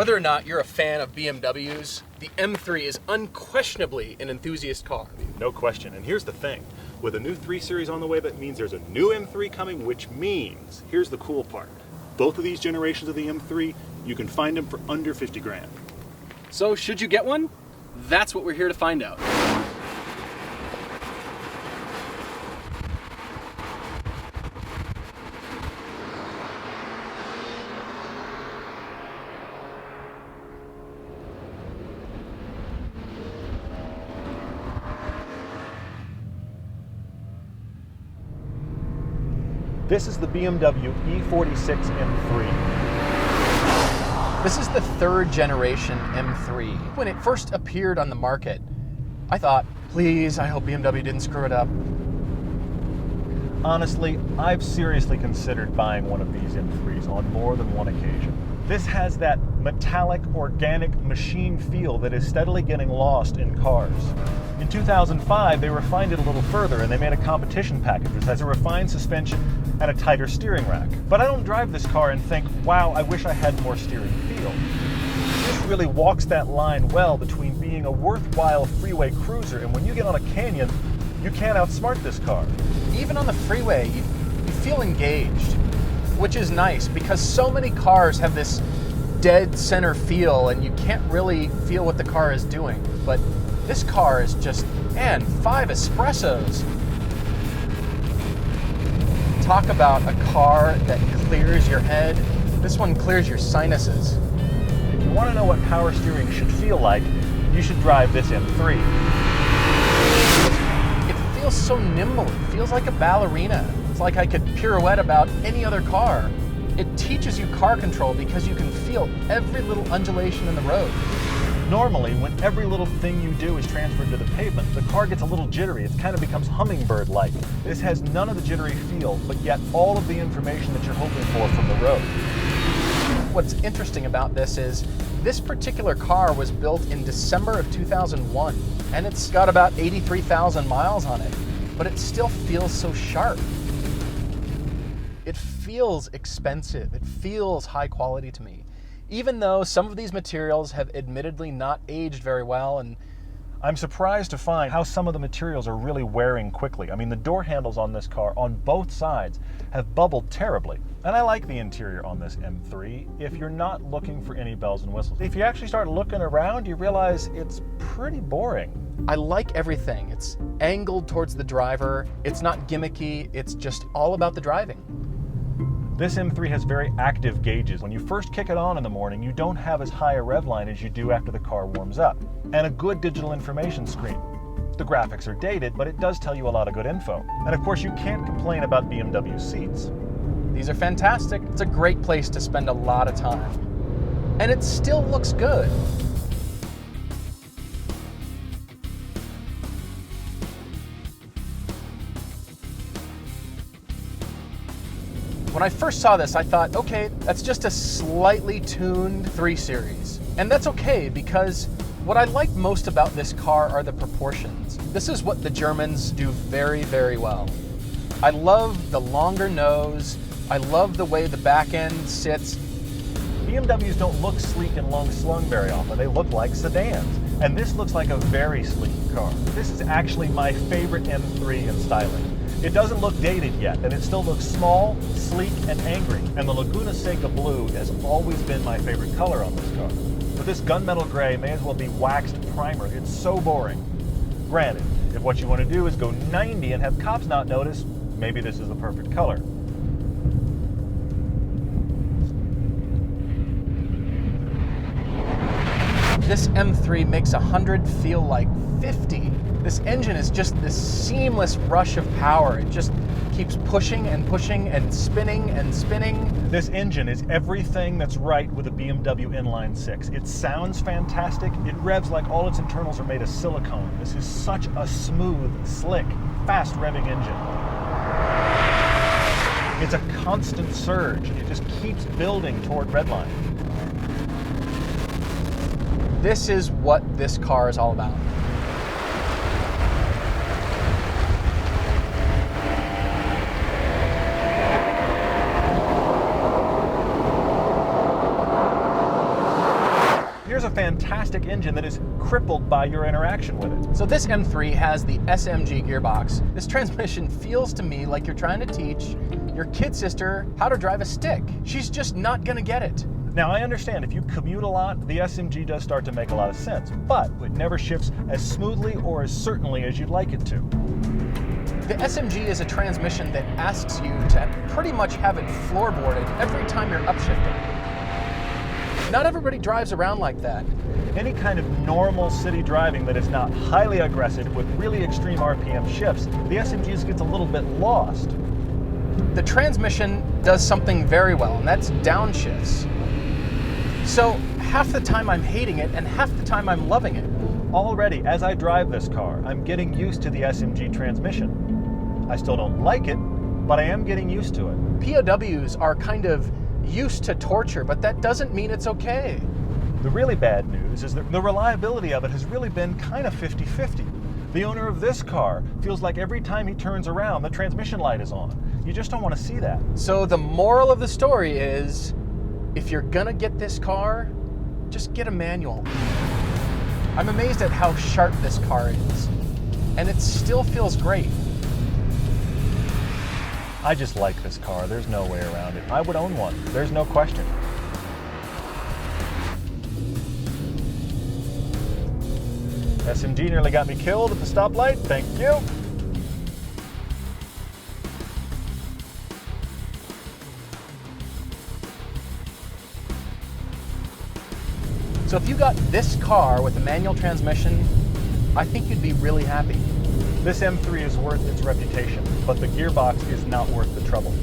Whether or not you're a fan of BMWs, the M3 is unquestionably an enthusiast car. No question. And here's the thing. With a new 3 Series on the way, that means there's a new M3 coming, which means, here's the cool part. Both of these generations of the M3, you can find them for under 50 grand. So should you get one? That's what we're here to find out. This is the BMW E46 M3. This is the 3rd generation M3. When it first appeared on the market, I thought, please, I hope BMW didn't screw it up. Honestly, I've seriously considered buying one of these M3s on more than one occasion. This has that metallic, organic machine feel that is steadily getting lost in cars. In 2005, they refined it a little further and they made a competition package which has a refined suspension and a tighter steering rack. But I don't drive this car and think, wow, I wish I had more steering feel. This really walks that line well between being a worthwhile freeway cruiser and when you get on a canyon, you can't outsmart this car. Even on the freeway, you feel engaged, which is nice because so many cars have this dead center feel and you can't really feel what the car is doing. But this car is just, man, 5 espressos. Talk about a car that clears your head. This one clears your sinuses. If you want to know what power steering should feel like, you should drive this M3. It feels so nimble. It feels like a ballerina. It's like I could pirouette about any other car. It teaches you car control because you can feel every little undulation in the road. Normally, when every little thing you do is transferred to the pavement, the car gets a little jittery. It kind of becomes hummingbird-like. This has none of the jittery feel, but yet all of the information that you're hoping for from the road. What's interesting about this is this particular car was built in December of 2001, and it's got about 83,000 miles on it, but it still feels so sharp. It feels expensive. It feels high quality to me. Even though some of these materials have admittedly not aged very well, and I'm surprised to find how some of the materials are really wearing quickly. I mean, the door handles on this car on both sides have bubbled terribly. And I like the interior on this M3 if you're not looking for any bells and whistles. If you actually start looking around, you realize it's pretty boring. I like everything. It's angled towards the driver. It's not gimmicky. It's just all about the driving. This M3 has very active gauges. When you first kick it on in the morning, you don't have as high a rev line as you do after the car warms up. And a good digital information screen. The graphics are dated, but it does tell you a lot of good info. And of course, you can't complain about BMW seats. These are fantastic. It's a great place to spend a lot of time. And it still looks good. When I first saw this, I thought, okay, that's just a slightly tuned 3 Series. And that's okay, because what I like most about this car are the proportions. This is what the Germans do very, very well. I love the longer nose. I love the way the back end sits. BMWs don't look sleek and long slung very often. They look like sedans. And this looks like a very sleek car. This is actually my favorite M3 in styling. It doesn't look dated yet, and it still looks small, sleek, and angry. And the Laguna Seca blue has always been my favorite color on this car. But this gunmetal gray may as well be waxed primer. It's so boring. Granted, if what you want to do is go 90 and have cops not notice, maybe this is the perfect color. This M3 makes 100 feel like 50. This engine is just this seamless rush of power. It just keeps pushing and pushing and spinning and spinning. This engine is everything that's right with a BMW inline 6. It sounds fantastic. It revs like all its internals are made of silicone. This is such a smooth, slick, fast revving engine. It's a constant surge. It just keeps building toward redline. This is what this car is all about. Here's a fantastic engine that is crippled by your interaction with it. So this M3 has the Smg Gearbox. This transmission feels to me like you're trying to teach your kid sister how to drive a stick. She's just not gonna get it. Now, I understand if you commute a lot, the SMG does start to make a lot of sense, but it never shifts as smoothly or as certainly as you'd like it to. The SMG is a transmission that asks you to pretty much have it floorboarded every time you're upshifting. Not everybody drives around like that. Any kind of normal city driving that is not highly aggressive with really extreme RPM shifts, the SMG just gets a little bit lost. The transmission does something very well, and that's downshifts. So half the time I'm hating it and half the time I'm loving it. Already, as I drive this car, I'm getting used to the SMG transmission. I still don't like it, but I am getting used to it. POWs are kind of used to torture, but that doesn't mean it's okay. The really bad news is that the reliability of it has really been kind of 50-50. The owner of this car feels like every time he turns around, the transmission light is on. You just don't want to see that. So the moral of the story is, if you're gonna get this car, just get a manual. I'm amazed at how sharp this car is, and it still feels great. I just like this car. There's no way around it. I would own one. There's no question. SMG nearly got me killed at the stoplight. Thank you. So if you got this car with a manual transmission, I think you'd be really happy. This M3 is worth its reputation, but the gearbox is not worth the trouble.